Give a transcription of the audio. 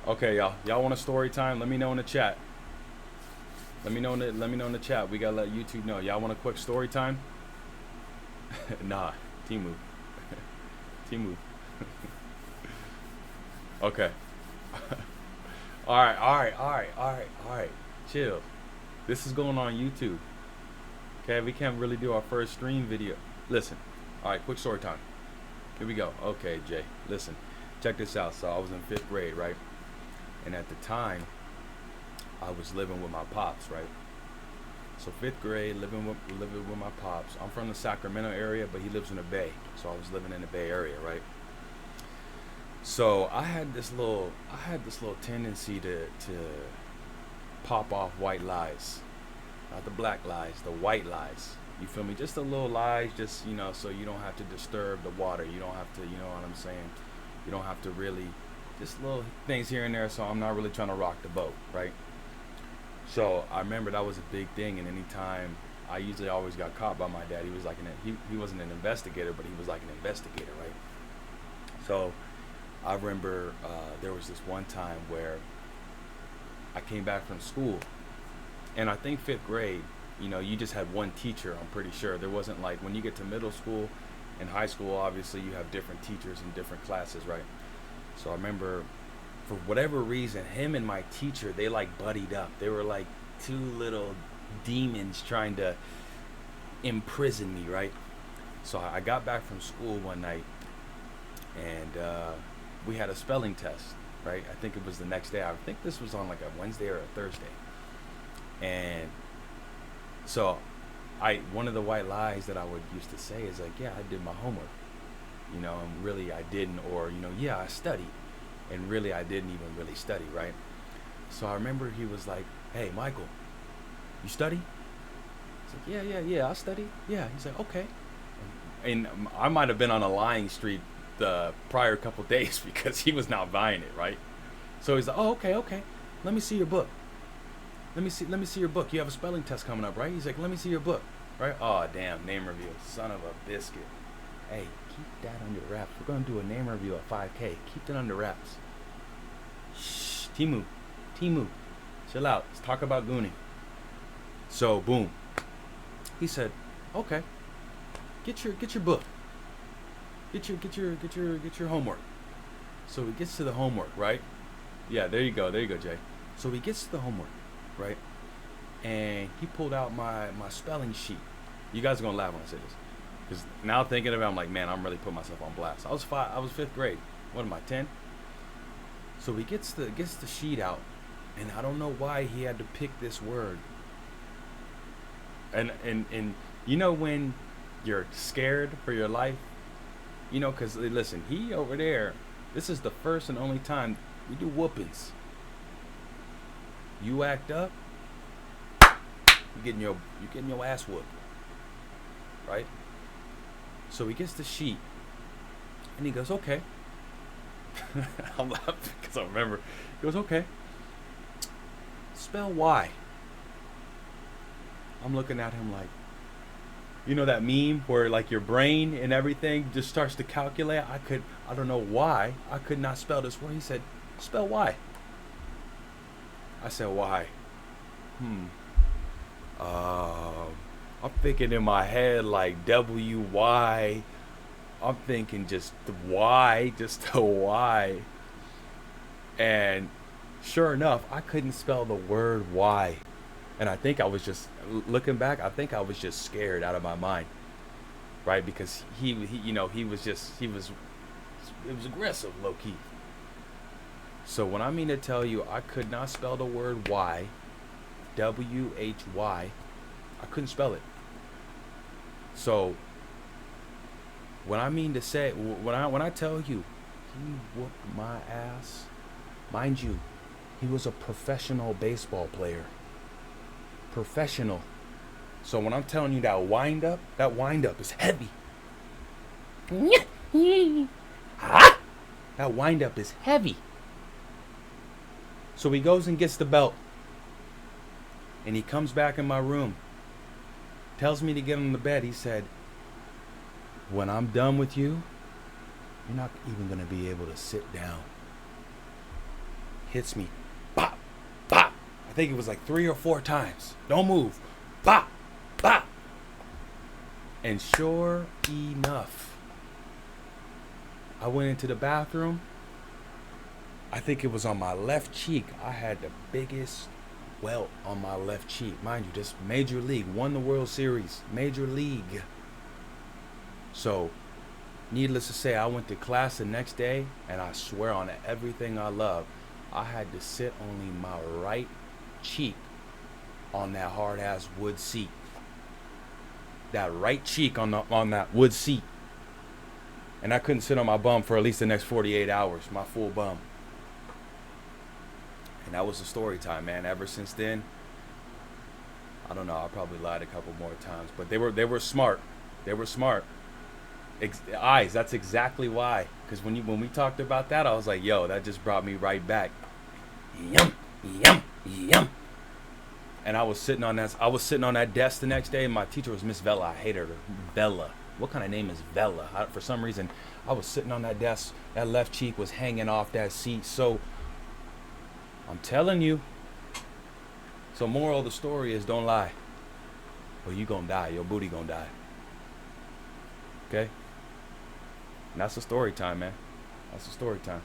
Okay, y'all. Y'all want a story time? Let me know in the chat. Let me know in the chat. We gotta let YouTube know. Y'all want a quick story time? Nah, Timu. Timu. Okay. All right. Chill. This is going on YouTube. Okay, we can't really do our first stream video. Listen. All right, quick story time. Here we go. Okay, Jay. Listen. Check this out. So I was in 5th grade, right? And at the time, I was living with my pops, right? So 5th grade, living with my pops. I'm from the Sacramento area, but he lives in the Bay. So I was living in the Bay Area, right? So I had this little tendency to pop off white lies, not the black lies, the white lies. You feel me? Just a little lies, just so you don't have to disturb the water. You don't have to, you know what I'm saying? You don't have to really, just little things here and there. So I'm not really trying to rock the boat, right? So I remember that was a big thing, and anytime I usually always got caught by my dad. He was like he wasn't an investigator, but he was like an investigator, right? So I remember there was this one time where I came back from school, and I think 5th grade, you just had one teacher. I'm pretty sure there wasn't like when you get to middle school and high school. Obviously, you have different teachers in different classes, right? So I remember, for whatever reason, him and my teacher, they like buddied up. They were like two little demons trying to imprison me, right? So I got back from school one night, and we had a spelling test, right? I think it was the next day. I think this was on like a Wednesday or a Thursday. And so one of the white lies that I would used to say is like, yeah, I did my homework, and really I didn't, or, yeah, I studied, and really I didn't even really study, right? So I remember he was like, hey, Michael, you study? He's like, yeah, I study. Yeah. He's like, okay. And I might have been on a lying streak the prior couple days because he was not buying it, right? So he's like, oh, okay. Let me see your book. Let me see your book. You have a spelling test coming up, right? He's like, let me see your book, right? Oh, damn, name review. Son of a biscuit. Hey, keep that under wraps. We're going to do a name review at 5K. Keep that under wraps. Shh, Timu. Chill out. Let's talk about gooning. So, boom. He said, okay, get your book. Get your homework. So he gets to the homework, right? Yeah, there you go, Jay. So he gets to the homework, right? And he pulled out my spelling sheet. You guys are gonna laugh when I say this, because now thinking about it, I'm like, man, I'm really putting myself on blast. I was 5th grade. What am I, 10? So he gets the sheet out, and I don't know why he had to pick this word. And when you're scared for your life, because listen, he over there, this is the first and only time we do whoopings. You act up, you're getting your ass whooped, right? So he gets the sheet, and he goes, okay. I'm laughing because I remember. He goes, okay. Spell Y. I'm looking at him like, that meme where like your brain and everything just starts to calculate. I don't know why I could not spell this word. He said, spell Y. I said, why? I'm thinking in my head like W-Y. I'm thinking just the Y, just the Y. And sure enough, I couldn't spell the word Y. And I think I was just, looking back, I think I was just scared out of my mind. Right? Because he it was aggressive, low key. So when I mean to tell you, I could not spell the word Y, W-H-Y. I couldn't spell it. So when I mean to say, when I tell you, he whooped my ass. Mind you, he was a professional baseball player. Professional. So when I'm telling you that wind up is heavy. That wind up is heavy. So he goes and gets the belt. And he comes back in my room. Tells me to get on the bed. He said, when I'm done with you, you're not even going to be able to sit down. hits me. Bop, bop. I think it was like 3 or 4 times. Don't move. Bop, bop. And sure enough, I went into the bathroom. I think it was on my left cheek. I had the biggest welt on my left cheek. Mind you, this Major League, won the World Series. Major League. So, needless to say, I went to class the next day, and I swear on everything I love, I had to sit only my right cheek on that hard-ass wood seat. That right cheek on that wood seat. And I couldn't sit on my bum for at least the next 48 hours, my full bum. And that was the story time, man. Ever since then, I don't know, I probably lied a couple more times, but they were smart. They were smart. Eyes, that's exactly why. Because when we talked about that, I was like, yo, that just brought me right back. Yum, yum, yum. And I was sitting on that desk the next day, and my teacher was Miss Vella. I hated her. Vella. What kind of name is Vella? For some reason, I was sitting on that desk. That left cheek was hanging off that seat. So, I'm telling you. So, moral of the story is don't lie. Or you gonna die. Your booty gonna die. Okay? And that's the story time, man. That's the story time.